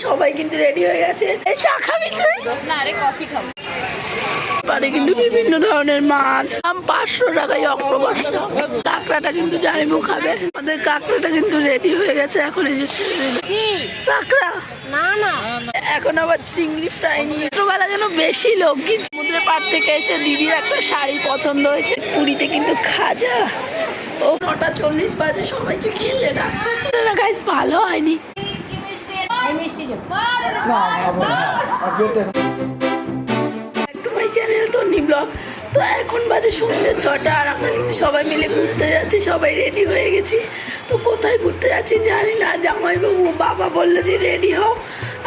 সবাই কিন্তু রেডি হয়ে গেছে। চা খাবি তুই? না রে, কফি খাবো। পারে কিন্তু বিভিন্ন ধরনের মাছ, 500 টাকায় অক্টোপাস। কাঁকড়াটা কিন্তু জানিবু খাবে। আমাদের কাঁকড়াটা কিন্তু রেডি হয়ে গেছে। এখন এই যে কাঁকড়া না না, এখন আবার চিংড়ি ফ্রাই নিয়ে। ছোটবেলা যেন বেশি লোক কিন্তু সমুদ্রের পাড় থেকে এসে দিদির একটা শাড়ি পছন্দ হয়েছে। পুরীতে কিন্তু খাজা। ও 9:40 বাজে, সবাইকে খেতে ডাকছে না। গাইস ভালো হয়নি। একটু মাই চ্যানেল তন্নি ব্লগ। তো এখন বাজে সন্ধ্যে 6টা, আর আমরা কিন্তু সবাই মিলে ঘুরতে যাচ্ছি। সবাই রেডি হয়ে গেছি। তো কোথায় ঘুরতে যাচ্ছি জানি না। জামাইবাবু বাবা বললো যে রেডি হও।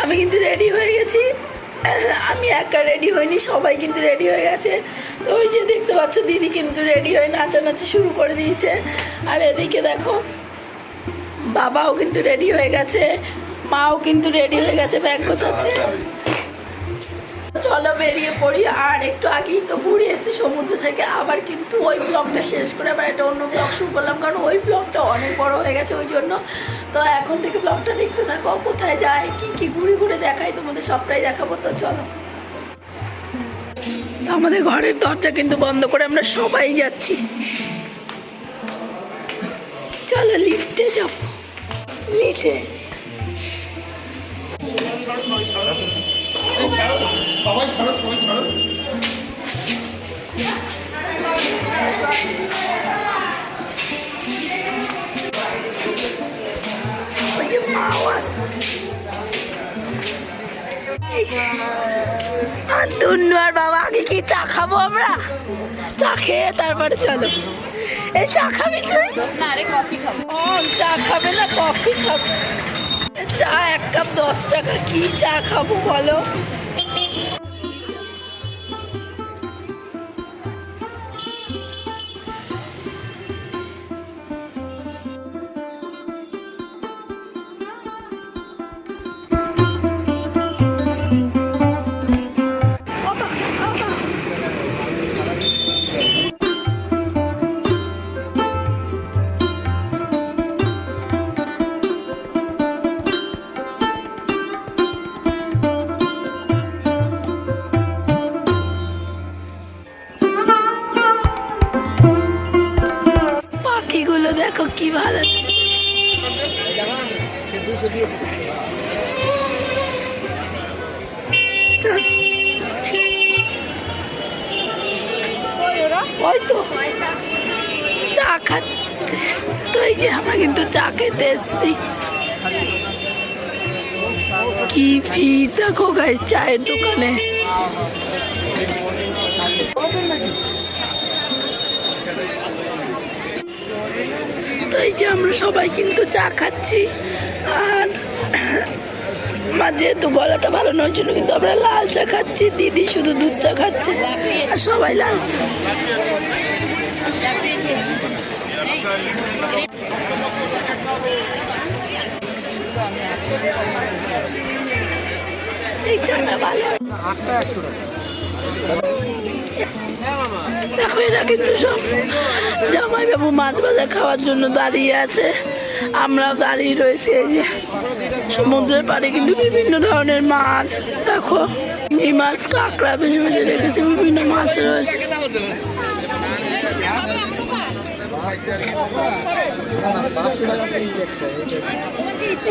আমি কিন্তু রেডি হয়ে গেছি। আমি একা রেডি হইনি, সবাই কিন্তু রেডি হয়ে গেছে। তো ওই যে দেখতে পাচ্ছ দিদি কিন্তু রেডি হয়ে নাচানাচি শুরু করে দিয়েছে। আর এদিকে দেখো বাবাও কিন্তু রেডি হয়ে গেছে, মাও কিন্তু রেডি হয়ে গেছে, ব্যাগ গোছাচ্ছে। চলো বেরিয়ে পড়ি। আর একটু আগেই তো ঘুরে এসেছি সমুদ্র থেকে। আবার কিন্তু ওই ব্লগটা শেষ করে আবার একটা অন্য ব্লগ শুরু করলাম, কারণ ওই ব্লগটা অনেক বড় হয়ে গেছে ওই জন্য। তো এখন থেকে ব্লগটা দেখতে থাকো, কোথায় যায় কি কি ঘুরে ঘুরে দেখাই তোমাদের, সবটাই দেখাবো। তো চলো। আমাদের ঘরের দরজা কিন্তু বন্ধ করে আমরা সবাই যাচ্ছি। চলো লিফটে যাব নিচে। আর বাবা আগে কি চা খাবো আমরা? চা খেয়ে তারপরে চলো। এই চা খাবি তুই? না রে, কফি খাবো। চা খাবে না কফি খাবে? চা 1 কাপ 10 টাকা। কি চা খাবো বলো? পাখিগুলো দেখো কি ভালো। ওই তো চা খাচ্ছে। তো এই যে আমরা কিন্তু চা খেতে এসছি। কি ভিড় দেখো গাইস চায়ের দোকানে। তো এই যে আমরা সবাই কিন্তু চা খাচ্ছি। আর আমার যেহেতু গলাটা ভালো নয় জন্য কিন্তু আমরা লাল চা খাচ্ছি। দিদি শুধু দুধ চা খাচ্ছে আর সবাই লাল চা। এই চাটা ভালো। দেখো এরা কিন্তু সব জামাইবাবু মাছ ভাজা খাওয়ার জন্য দাঁড়িয়ে আছে। আমরাও দাঁড়িয়ে রয়েছি। এই যে সমুদ্রের পাড়ে কিন্তু বিভিন্ন ধরনের মাছ দেখো, এই মাছ কাঁকড়া বেশি বেশি রেখেছে, বিভিন্ন মাছ রয়েছে।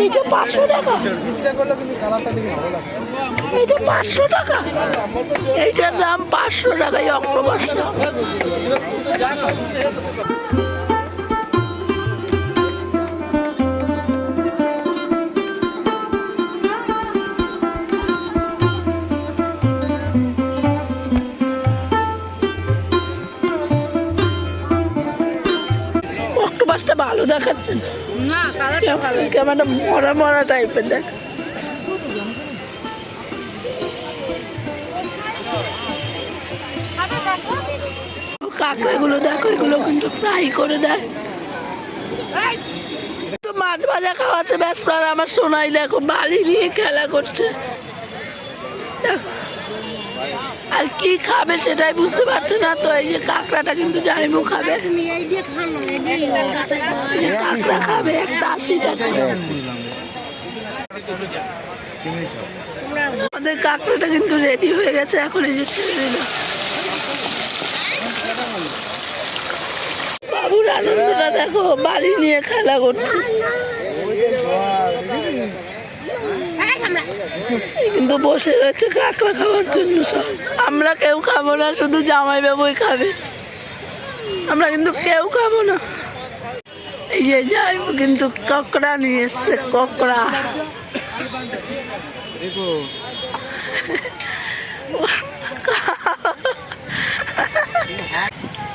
এইটা 500 টাকা, এইটা 500 টাকা, এইটার দাম 500 টাকায় অক্টোপাসটা। অক্টোপাসটা ভালো দেখাচ্ছে না, কালারটা ভালো, কেমন মরা মরা টাইপের দেখ। কাঁকড়াগুলো দেখো, এগুলো কিন্তু ফ্রাই করে দেয়। তো মাছ ভাজা খাওয়াতে ব্যস্ত। আর আমার সোনাই দেখো বালি নিয়ে খেলা করছে দেখো। আর কি খাবে সেটাই বুঝতে পারছে না। তো এই যে কাঁকড়াটা কিন্তু জানিবু খাবে, কাঁকড়া খাবে 80 টাকা। আমাদের কাঁকড়াটা কিন্তু রেডি হয়ে গেছে, এখন এই যে ছেড়ে দিল। বাবুর আনন্দটা দেখো, বাড়ি নিয়ে খেলা করছে। কিন্তু বসে রয়েছে কাঁকড়া খাওয়ার জন্য সব। আমরা কেউ খাবো না, শুধু জামাই বাবুই খাবে, আমরা কিন্তু কেউ খাবো না। এই যে যাই কিন্তু কাঁকড়া নিয়ে এসছে, কাঁকড়া।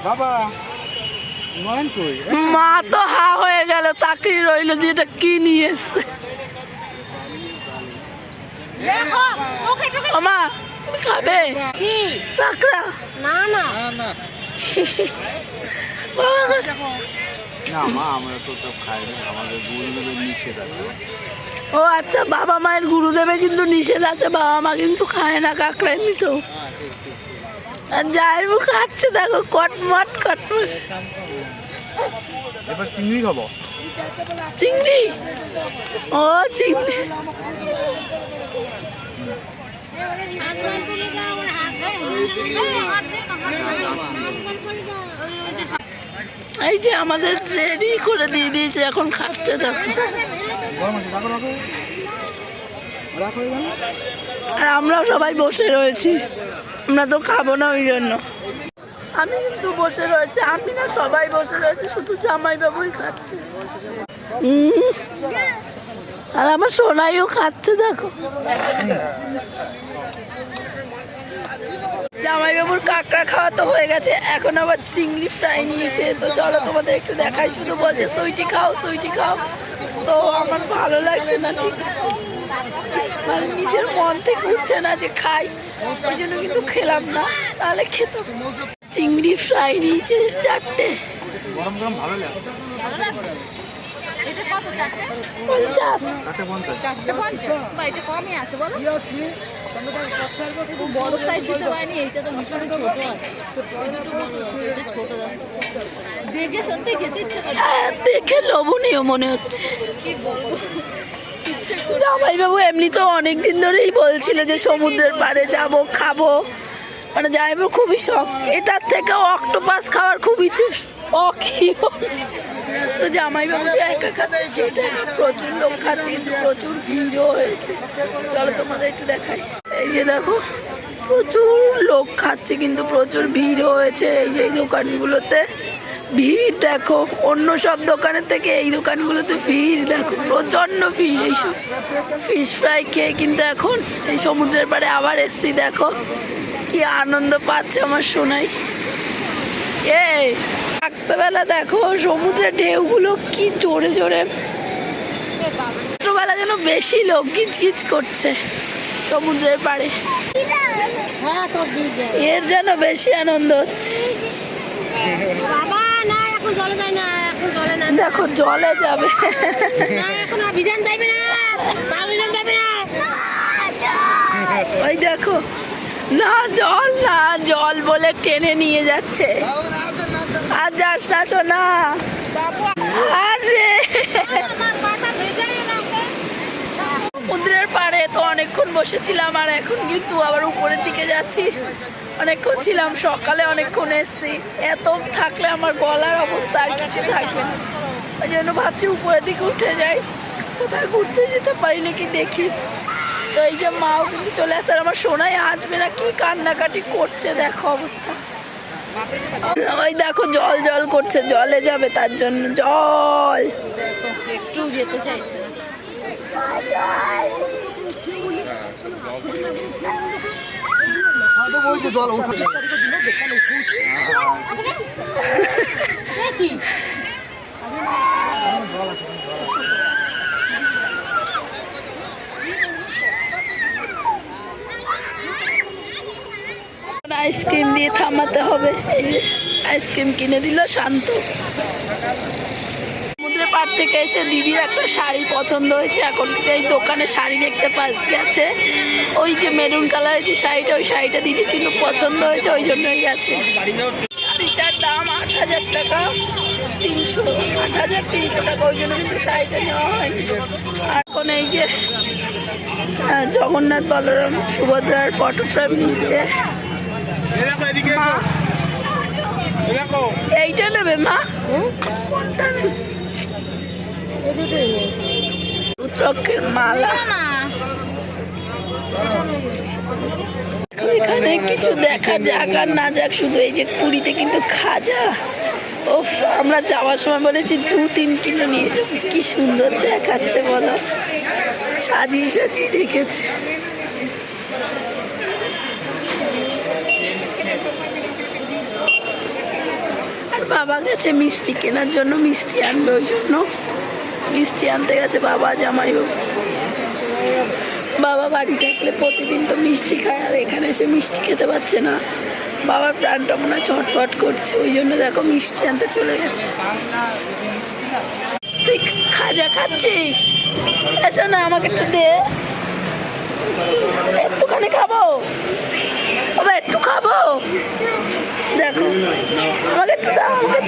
বাবা মা তো হা হয়ে গেল, তাকিয়ে রইলো যে এটা কি নিয়ে এসছে। মা তুমি খাবে কি কাঁকড়া? না না না মা, আমরা তো খাই না, আমাদের গুরুদেবের নিষেধ আছে। ও আচ্ছা, বাবা মায়ের গুরুদেবে কিন্তু নিষেধ আছে, বাবা মা কিন্তু খায় না কাঁকড়া এমনিতেও। আর যাই খাচ্ছে দেখো, কটমট কটমট। এবার চিংড়ি খাবো। চিংড়ি? ও চিংড়ি। এই যে আমাদের রেডি করে দিয়ে দিয়েছে, এখন খাচ্ছে দেখো। আর আমরাও সবাই বসে রয়েছি, আমরা তো খাবো না ওই জন্য। আমি কিন্তু বসে রয়েছি, আমি না সবাই বসে রয়েছে, শুধু জামাই বাবুই খাচ্ছে। আর আমার সোনাইও খাচ্ছে দেখো। জামাই বাবুর কাঁকড়া খাওয়া তো হয়ে গেছে, এখন আবার চিংড়ি ফ্রাই নিয়েছে। তো চলো তোমাদের একটু দেখাই। শুধু বলছে সুইটি খাও, সুইটি খাও। তো আমার ভালো লাগছে না, ঠিক মানে নিজের মন থেকে উঠছে না যে খাই, ওই জন্য কিন্তু খেলাম না, তাহলে খেতাম। চিংড়ি ফ্রাই নিয়েছে 4টে। গরম গরম ভালো লাগে। এটা কত? 4টে 50। 4টে 50? বা এটা কমই আছে বলো। বড় সাইজ দিতে পারিনি, এইটা তো ভীষণ ছোট আছে। দুটো বড় আছে, এটা ছোট দেখে সত্যি খেতে ইচ্ছে করে। দেখে লোভনীয় মনে হচ্ছে। কি বলবো, জামাই বাবু এমনিতেও অনেকদিন ধরেই বলছিল যে সমুদ্রের পাড়ে যাব, খাবো। মানে জামাইবাবু খুবই শখ, এটার থেকে অক্টোপাস খাওয়ার খুব ইচ্ছে। তো জামাইবাবু যে একা খাচ্ছে সেটা, প্রচুর লোক খাচ্ছে, কিন্তু প্রচুর ভিড়ও হয়েছে। চলো তোমাদের একটু দেখাই। এই যে দেখো, প্রচুর লোক খাচ্ছে, কিন্তু প্রচুর ভিড় হয়েছে। এই যে এই দোকানগুলোতে ভিড় দেখো, অন্য সব দোকানের থেকে এই দোকানগুলোতে ভিড় দেখো, প্রচন্ড ভিড়। এইসব ফিশ ফ্রাই খেয়ে কিন্তু এখন এই সমুদ্রের পাড়ে আবার এসছি। দেখো কি আনন্দ পাচ্ছে আমার সোনাই। রাত্রেবেলা দেখো সমুদ্রের ঢেউগুলো কি জোরে জোরে। রাত্রেবেলা যেন বেশি লোক গিজগিজ করছে সমুদ্রের পাড়ে, এর যেন বেশি আনন্দ হচ্ছে। দেখো জলে যাবে, ওই দেখো না জল, না জল বলে টেনে নিয়ে যাচ্ছে। আর যাস না সোনা। আরে সমুদ্রের পাড়ে তো অনেকক্ষণ বসেছিলাম, আর এখন কিন্তু আবার উপরের দিকে যাচ্ছি। অনেকক্ষণ ছিলাম, সকালে অনেকক্ষণ এসছি। এত থাকলে আমার গলার অবস্থা আর কিছু থাকবে না, ওই জন্য ভাবছি উপরের দিকে উঠে যাই, কোথায় ঘুরতে যেতে পারি নাকি দেখি। তো এই যে মাও কিন্তু চলে আসে, আর আমার সোনাই আসবে না, কি কান্নাকাটি করছে দেখো অবস্থা। ওই দেখো জল জল করছে, জলে যাবে তার জন্য জল। একটু যেতে চাইছে না। আইসক্রিম দিয়ে থামাতে হবে। এই যে আইসক্রিম কিনে দিল শান্ত। সমুদ্রের পাড় থেকে এসে দিদির একটা শাড়ি পছন্দ হয়েছে, এখন এই দোকানে শাড়ি দেখতে গেছে। ওই যে মেরুন কালারের যে শাড়িটা, ওই শাড়িটা দিদির কিন্তু পছন্দ হয়েছে, ওই জন্যই গেছে। শাড়িটার দাম 8,000 টাকা। 300, 8,300 টাকা, ওই জন্য কিন্তু শাড়িটা নেওয়া হয়নি। আর এখন এই যে জগন্নাথ বলরাম সুভদ্রার ফটো ফ্রেম নিচ্ছে মা। এইটা নেবে মা? কোনটা নেবে? রুদ্রকের মালা। এখানে কিছু দেখা যাক আর না যাক, শুধু এই যে পুরীতে কিন্তু খাজা, ও আমরা যাওয়ার সময় বলেছি 2-3 কিলো নিয়ে যাবো। কি সুন্দর দেখাচ্ছে বলো, সাজিয়ে সাজিয়ে রেখেছে। আর বাবা গেছে মিষ্টি কেনার জন্য, মিষ্টি আনবে, ওই জন্য মিষ্টি আনতে গেছে বাবা জামাইবাবু। বাবা বাড়ি থাকলে প্রতিদিন তো মিষ্টি খায়, আর এখানে এসে মিষ্টি খেতে পারছে না। বাবার প্রাণটা মনে হয় ছটফট করছে, ওই জন্য দেখো মিষ্টি আনতে চলে গেছে। তুই খাজা খাচ্ছিস? এসো না, আমাকে একটু দে, একটুখানি খাবো বাবা, একটু খাবো। দেখো আমাকে একটু দাও, আমাকে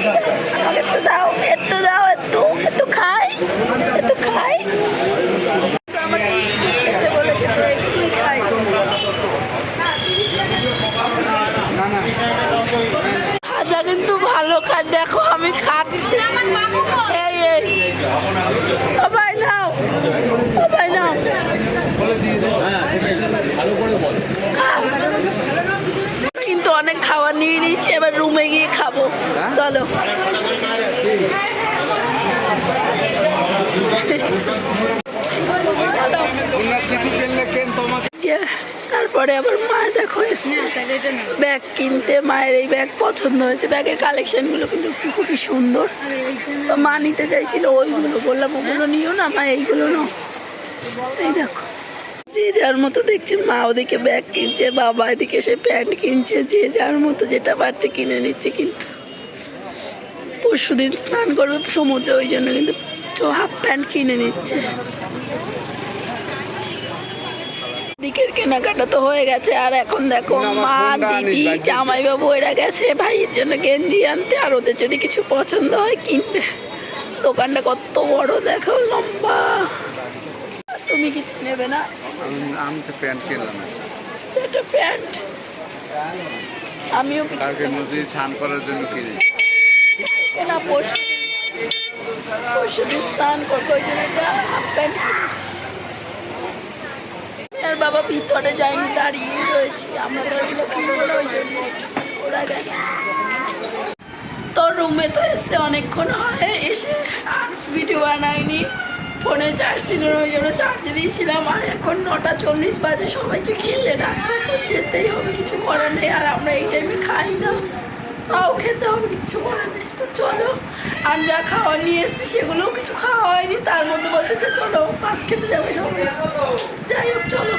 একটু দাও, একটু দাও, একটু একটু খাই, একটু খাই। আমাকে খেতে বলেছে তো একটুই খাই। খাজা কিন্তু ভালো খায়, দেখো আমি খাচ্ছি। এই এই সবাই নাও, সবাই নাও, কিন্তু অনেক খাবার নিয়ে নিয়েছি, এবার রুমে গিয়ে খাবো। চলো তারপরে আবার মা দেখো এসছে ব্যাগ কিনতে। মায়ের এই ব্যাগ পছন্দ হয়েছে, ব্যাগের কালেকশনগুলো কিন্তু খুবই সুন্দর। তো মা নিতে চাইছিল ওইগুলো, বললাম ওগুলো নিও না মা, এইগুলো নাও। এই দেখো যে যার মতো দেখছে, মা ওদিকে ব্যাগ কিনছে, বাবা এদিকে সে প্যান্ট কিনছে, যে যার মতো যেটা পারছে কিনে নিচ্ছে। কিন্তু পরশুদিন স্নান করবে সমুদ্রে, ওই জন্য কিন্তু হাফ প্যান্ট কিনে নিচ্ছে। দিকের কেনাকাটা তো হয়ে গেছে, আর এখন দেখো মা, দিদি, জামাইবাবু এরা গেছে ভাইয়ের জন্য গেঞ্জি আনতে, আর ওদের যদি কিছু পছন্দ হয় কিনবে। দোকানটা কত বড় দেখো, লম্বা। তুমি কিছু নেবে না? আমি তো প্যান্ট কিনলাম, একটা প্যান্ট আমিও কিছু নদী স্নান করার জন্য কিনি না, পরশুদিন স্নান করবো, ওই জন্য একটা হাফ প্যান্ট কিনেছি। আর বাবা ভিতরে যায়নি, দাঁড়িয়ে রয়েছি, আমরা তো ওগুলো কিনবো না, ওই জন্য ওরা গেছে। তো রুমে তো এসে অনেকক্ষণ হয়, এসে আর ভিডিও বানাইনি, ফোনে চার্জ ছিল না, ওই জন্য চার্জে দিয়েছিলাম। আর এখন 9:40 বাজে, সবাইকে খেতে ডাকছে, তো যেতেই হবে, কিছু করার নেই। আর আমরা এই টাইমে খাই না, তাও খেতে হবে, কিছু করার নেই। তো চলো, আর যা খাওয়া নিয়ে এসছি সেগুলোও কিছু খাওয়া হয়নি, তার মধ্যে বলছে যে চলো ভাত খেতে যাবে সবাই। যাই হোক চলো।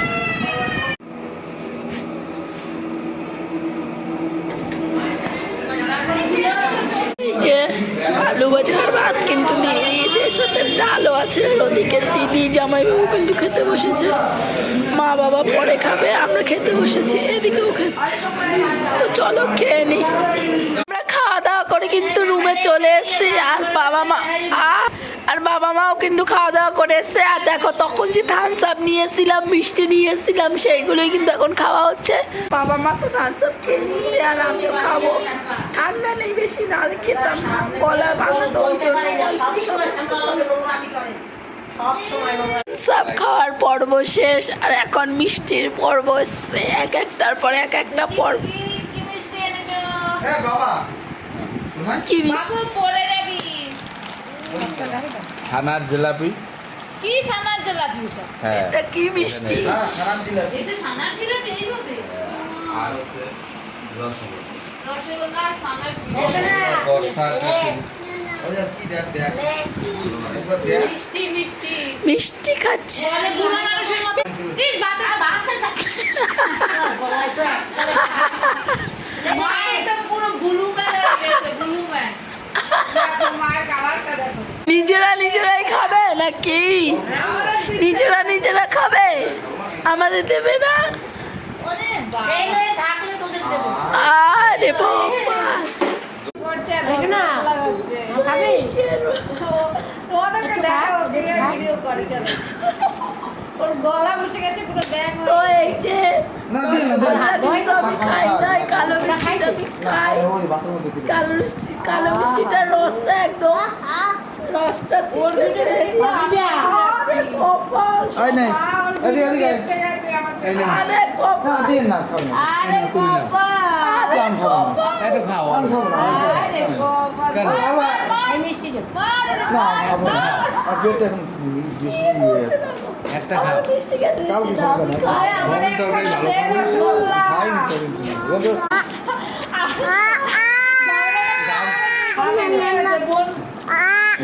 এই যে আলু ভাজা আর ভাত কিন্তু দিয়ে দিয়েছে, এর সাথে ডালও আছে। ওদিকে দিদি জামাইবাবু কিন্তু খেতে বসেছে, মা বাবা পরে খাবে, আমরা খেতে বসেছি, এদিকেও খাচ্ছে। তো চলো খেয়ে নিই। আমরা খাওয়া দাওয়া করে কিন্তু রুমে চলে এসছি, আর বাবা মাও কিন্তু খাওয়া দাওয়া করে এসছে। আর দেখো তখন যে থামস আপ নিয়ে এসেছিলাম, মিষ্টি নিয়ে এসেছিলাম, সেইগুলোই কিন্তু এখন খাওয়া হচ্ছে। বাবা মা তো থামস আপ খেয়ে নিচ্ছে, আর আমিও খাবো। ঠান্ডা নেই বেশি, না খেতাম না, গলা ভাঙা তো ওই জন্য। সব খাওয়ার পর্ব শেষ, আর এখন মিষ্টির পর্ব এসছে, এক একটার পর এক একটা পর্ব। কি মিষ্টি? ছানার জিলাপি। কি ছানার জিলাপি? হ্যাঁ, এটা কি মিষ্টি? ছানার জিলাপি। এই যে ছানার জিলাপি এইভাবে। আর হচ্ছে রসগোল্লা, ছানার জিলাপি 10 টাকা। ওই কি দেখ একবার দেখ। মিষ্টি মিষ্টি মিষ্টি খাচ্ছে। বলে বুড়ো মানুষের মতো। প্লিজ ভাত বলাই তো। মা এটা পুরো ব্লু ম্যান হয়ে গেছে, ব্লু ম্যান। মায়ের কালারটা দেখো। নিজেরাই খাবে নাকি? নিজেরা খাবে, আমাদের দেবে না? ওরে বাবা, এই থাকলে তোদের দেব। আরে বাবা, করছে না। তোমাদেরকে দেখাও ভিডিও করে চলো ওর গলা বসে গেছে পুরো ব্যাং তো এই যে না দিয়ে না আমি খাই নাই, কালো মিষ্টিটা আমি খাই। ওই বাথরুমের মধ্যে ফিরে কালো মিষ্টিটার রসটা একদম রসটা ওর ভিডিও আরে কপাল, আই নাই এদিকে এদিকে এই নে আরে না কপাল, দিয়ে না খাও না আরে কপাল আরে আমি খাবো না কপাল। একটু খাও আমি খাবো না আরে কপাল কেন? এই মিষ্টি দে না আমি খাবো না আর পেটটা এখন বেশি হয়ে গেছে একটা আমার খাও মিষ্টি খেতে কাল দিচ্ছি কি না, আমি খাবে না? খাই। আমাদের তরকারি একটা ভালো দে রসগোল্লা খাই না সেদিন বন্ধু বোন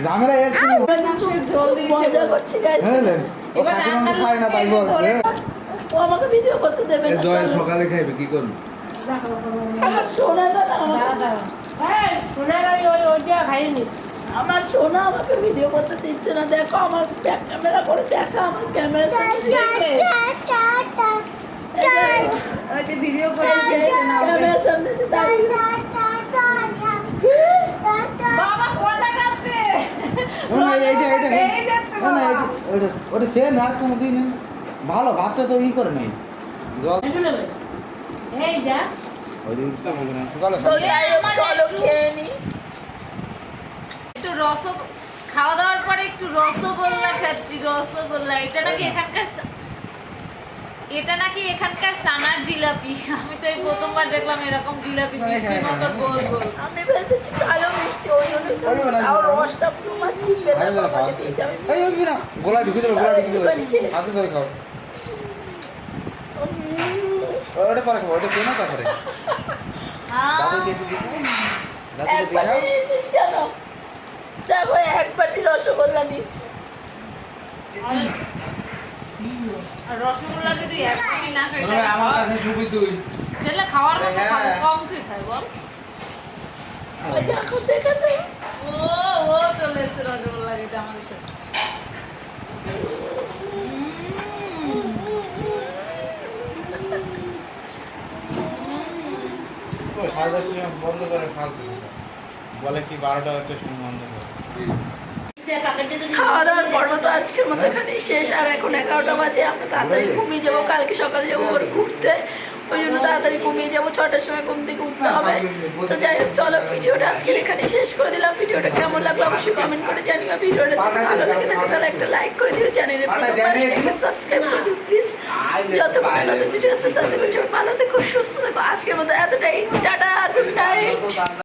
ঝামেলা এর কি ঝোল দিয়েছে মজা করছি guys। হলেন ও কাকিমা খায় না তাই বল ও আমাকে ভিডিও করতে দেবে না, জয় চলো। সকালে খাইবে কি করবো আমার সোনাটা না আমাকে, আমার সোনা আমাকে ভিডিও করতে দিচ্ছে না। দেখো আমার ব্যাক ক্যামেরা করে দেখা, আমার ক্যামেরার সামনে ওই যে ভিডিও করে দিয়েছে না ক্যামেরার সামনে এসে দাঁড়িয়ে কি? বাবা কোনটা খাচ্ছে না এইটা এইটা এই যাচ্ছে না না বাবা। ওটা ওটা খেয়ে না কোনো দিন ভালো ভাতটা তো ই করে নাই জল ওই দিন তো বুঝি না সকালে তো খাই যাই হোক, চলো খেয়ে নি। একটু খাওয়া দাওয়ার পরে একটু রসগোল্লা খাচ্ছি রসগোল্লা এটা নাকি এখানকার সানার জিলাপি আমি তো এই প্রথমবার দেখলাম এরকম জিলাপি মিষ্টির মতো গোল গোল আমি ভেবেছি কালো মিষ্টি, ওই জন্য খাচ্ছি। আর রসটা পুরো আমার চিপে খাই না আমাকে দিয়েছে। আমি এই ওই না গোলা ঢুকে দেবে গোলা ঢুকে দেবে হাতে ধরে খাও ওটা পরে খাও ওটা খেয়ে না তারপরে দাদুকে একটু দিও দাদুকে একবারই দেখাও নিয়েছিস কেন? দেখো এক বাটি রসগোল্লা নিচ্ছি। আর রসগোল্লা যদি একদমই না খাই তবে আমার কাছে ছবি তুই তাহলে খাওয়ার মতো খাবো কম খেয়ে খাই বল ওই দেখো, দেখেছো? ও চলে এসেছে রসগোল্লা এটা আমাদের সাথে তো 10:30 সময় বন্ধ করে ফালতু বলে কি 12টা একটা সময় বন্ধ করে খাওয়া দাওয়ার পর্ব তো আজকের মতো এখানেই শেষ। আর এখন 11টা বাজে, আমরা তাড়াতাড়ি ঘুমিয়ে যাবো। কালকে সকালে যাবো আবার ঘুরতে, ওই জন্য তাড়াতাড়ি ঘুমিয়ে যাবো। 6টার সময় ঘুম থেকে উঠতে হবে। তো যাই হোক, চলো ভিডিওটা আজকের এখানে শেষ করে দিলাম। ভিডিওটা কেমন লাগলো অবশ্যই কমেন্ট করে জানিও। ভিডিওটা যদি ভালো লেগে থাকে তাহলে একটা লাইক করে দিও, চ্যানেলে সাবস্ক্রাইব করে দিও প্লিজ। যতক্ষণ নতুন ভিডিও আসছে ততক্ষণ সবাই ভালো থেকো, সুস্থ থেকো। আজকের মতো এতটাই, টাটা, গুড নাইট।